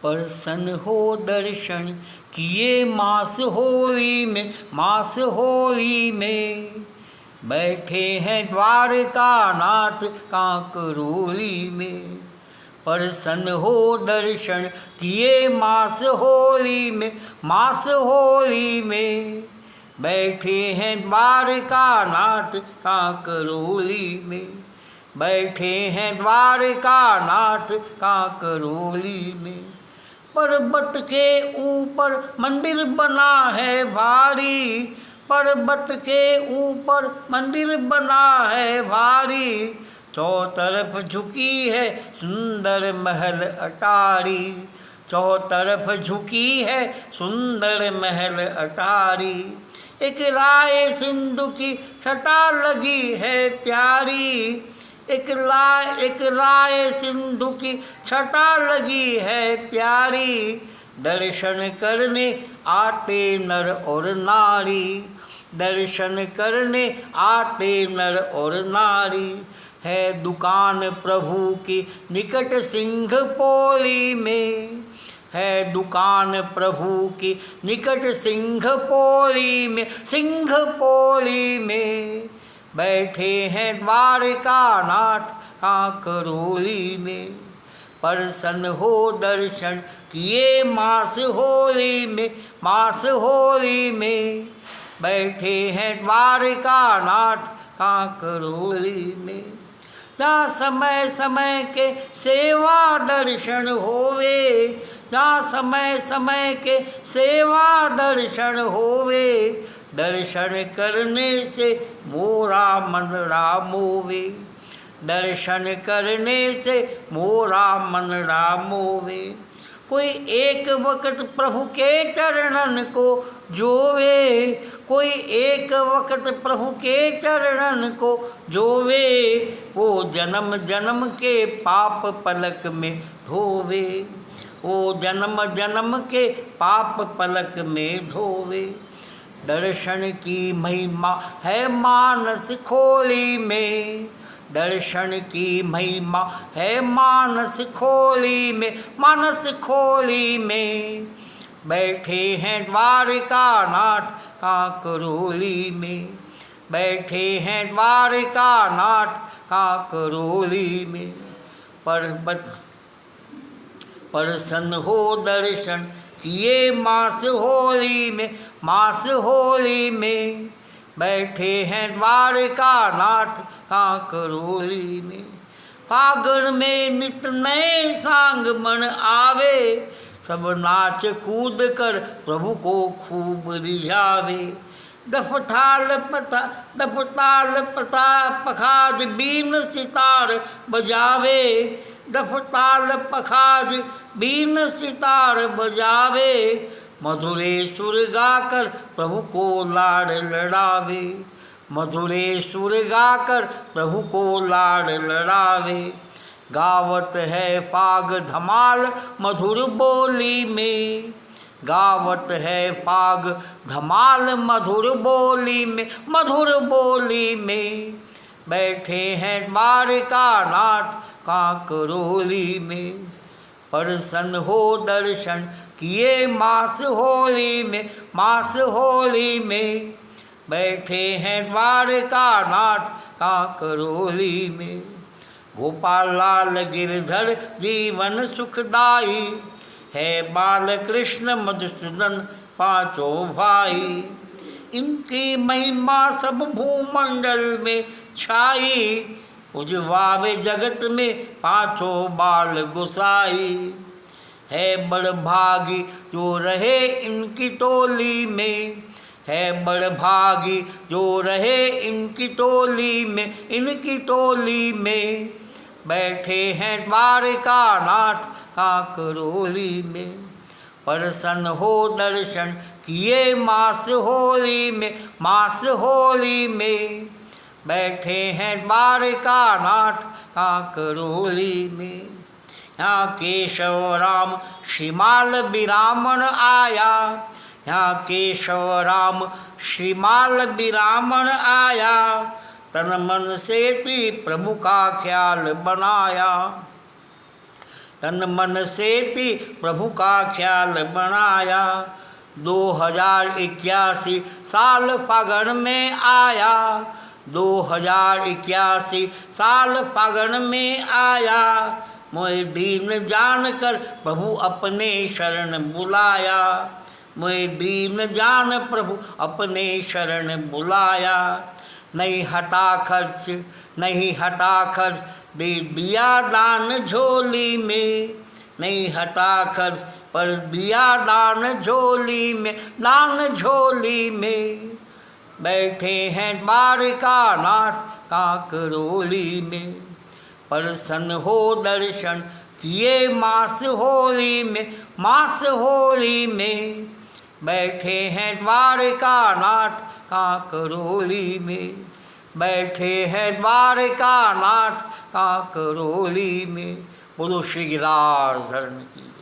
प्रसन्न हो दर्शन किए मास होली में, मास होली में। बैठे हैं द्वारका नाथ कांकरोली में। प्रसन्न हो दर्शन किए मास होली में, मास होली में। बैठे हैं द्वारका नाथ कांकरोली में। बैठे हैं द्वारका नाथ कांकरोली में। पर्वत के ऊपर मंदिर बना है भारी, पर्वत के ऊपर मंदिर बना है भारी। चौतरफ झुकी है सुंदर महल अटारी, चौतरफ झुकी है सुंदर महल अटारी। एक राय सिंधु की छटा लगी है प्यारी, एक राय सिंधु की छटा लगी है प्यारी। दर्शन करने आते नर और नारी, दर्शन करने आते नर और नारी। है दुकान प्रभु की निकट सिंहपोली में, है दुकान प्रभु की निकट सिंहपोली में, सिंहपोली में। बैठे हैं द्वारका नाथ कांकरोली में। प्रसन्न हो दर्शन किए मास होली में, मास होली में। बैठे हैं द्वारका नाथ कांकरोली में। जहाँ समय समय के सेवा दर्शन होवे, जहाँ समय समय के सेवा दर्शन होवे। दर्शन करने से मोरा मन रामोवे, दर्शन करने से मोरा मन रामोवे। कोई एक वक्त प्रभु के चरणन को जोवे, कोई एक वक्त प्रभु के चरणन को जोवे। वो जन्म जन्म के पाप पलक में धोवे, वो जन्म जन्म के पाप पलक में धोवे। दर्शन की महिमा है मानस खोली में, दर्शन की महिमा है मानस खोली में, मानस खोली में। बैठे हैं द्वारका नाथ कांकरोली में, बैठे हैं द्वारका नाथ कांकरोली में। प्रसन्न हो दर्शन किए मास होली में, मास होली में। बैठे हैं द्वारका नाथ कांकरोली में। फागुन में नित नए सांग मन आवे, सब नाच कूद कर प्रभु को खूब रिझावे। दफताल पता पखाज बीन सितार बजावे, दफताल पखाज बीन सितार बजावे। मधुरे सुर गाकर प्रभु को लाड लड़ावे, मधुरे सुर गाकर प्रभु को लाड लड़ावे। गावत है फाग धमाल मधुर बोली में, गावत है फाग धमाल मधुर बोली में, मधुर बोली में। बैठे हैं द्वारका नाथ कांकरोली में। प्रसन्न हो दर्शन किए मास होली में, मास होली में। बैठे हैं द्वारका नाथ कांकरोली में। गोपाल लाल गिरधर जीवन सुखदाई, है बाल कृष्ण मधुसूदन पांचों भाई। इनकी महिमा सब भूमंडल में छाई, उजवावे जगत में पांचों बाल गुसाई। है बड़ भागी जो रहे इनकी टोली में, है बड़ भागी जो रहे इनकी टोली में, इनकी टोली में। बैठे हैं द्वारका नाथ कांकरोली में। प्रसन्न हो दर्शन किए मास होली में, मास होली में। बैठे हैं द्वारका नाथ कांकरोली में। यहाँ केशव राम श्रीमाल बिरामण आया, यहाँ केशव राम श्रीमाल बिरामण आया। तन मन से ती प्रभु का ख्याल बनाया, तन मन से भी प्रभु का ख्याल बनाया। 2081 साल फागण में आया, 2081 साल फागण में आया। मोए दीन जान कर प्रभु अपने शरण बुलाया, मोए दीन जान प्रभु अपने शरण बुलाया। नहीं हटा खर्च, नहीं हटा खर्च, दे दिया दान झोली में, नहीं हटा खर्च पर दिया दान झोली में, दान झोली में। बैठे हैं द्वारकानाथ काकरोली में, प्रसन्न हो दर्शन किए मास होली में, मास होली में। बैठे हैं द्वारकानाथ काकरोली में, बैठे हैं द्वारकानाथ काकरोली में। बोलो श्री गिरिराज धर्म की।